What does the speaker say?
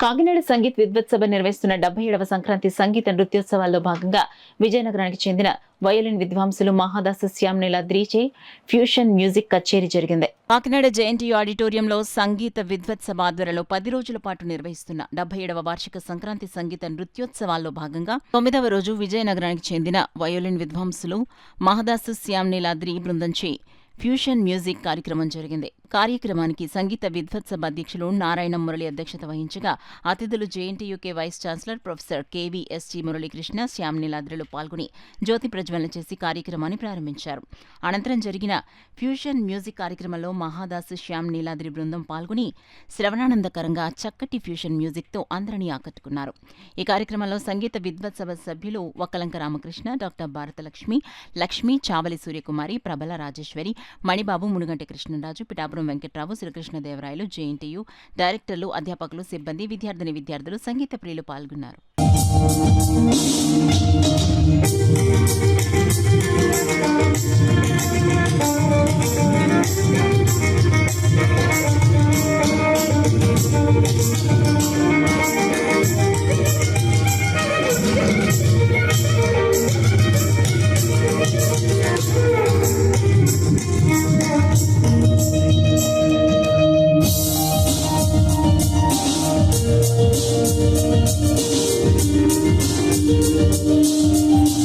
కాకినాడ సంగీత్ విద్వత్సభ నిర్వహిస్తున్న 77వ సంక్రాంతి సంగీత నృత్యోత్సవాల్లో భాగంగా విజయనగరానికి చెందిన వయోలిన్ విద్వాంసులు మహాదాసు శ్యామ్ నీలాద్రిచే ఫ్యూషన్ మ్యూజిక్ కచేరీ జరిగింది. కాకినాడ జేఎన్టీయూ ఆడిటోరియంలో సంగీత విద్వత్సభ ఆధ్వర్యంలో 10 రోజుల పాటు నిర్వహిస్తున్న 77వ వార్షిక సంక్రాంతి సంగీత నృత్యోత్సవాల్లో భాగంగా 9వ రోజు విజయనగరానికి చెందిన వయోలిన్ విద్వాంసులు మహాదాసు శ్యామ్ నీలాద్రి బృందంచే ఫ్యూషన్ మ్యూజిక్ కార్యక్రమం జరిగింది. కార్యక్రమానికి సంగీత విద్వత్సభ అధ్యక్షులు నారాయణ మురళి అధ్యక్షత వహించగా అతిథులు JNTUK vice chancellor professor KVST Muralikrishna, Shyam నీలాద్రిలు పాల్గొని జ్యోతి ప్రజ్వలన చేసి కార్యక్రమాన్ని ప్రారంభించారు. అనంతరం జరిగిన ఫ్యూషన్ మ్యూజిక్ కార్యక్రమంలో మహాదాసు శ్యామ్ నీలాద్రి బృందం పాల్గొని శ్రవణానందకరంగా చక్కటి ఫ్యూషన్ మ్యూజిక్తో అందరినీ ఆకట్టుకున్నారు. ఈ కార్యక్రమంలో సంగీత విద్వత్సభ సభ్యులు వక్కలంక రామకృష్ణ, డాక్టర్ భారతలక్ష్మి, లక్ష్మి, చావలి సూర్యకుమారి, ప్రబల రాజేశ్వరి, మణిబాబు, మునుగంటి కృష్ణరాజు, పిఠాపురం వెంకట్రావు, శ్రీకృష్ణదేవరాయలు, జేఎన్టీయూ డైరెక్టర్లు, అధ్యాపకులు, సిబ్బంది, విద్యార్థినులు, సంగీత ప్రియులు పాల్గొన్నారు.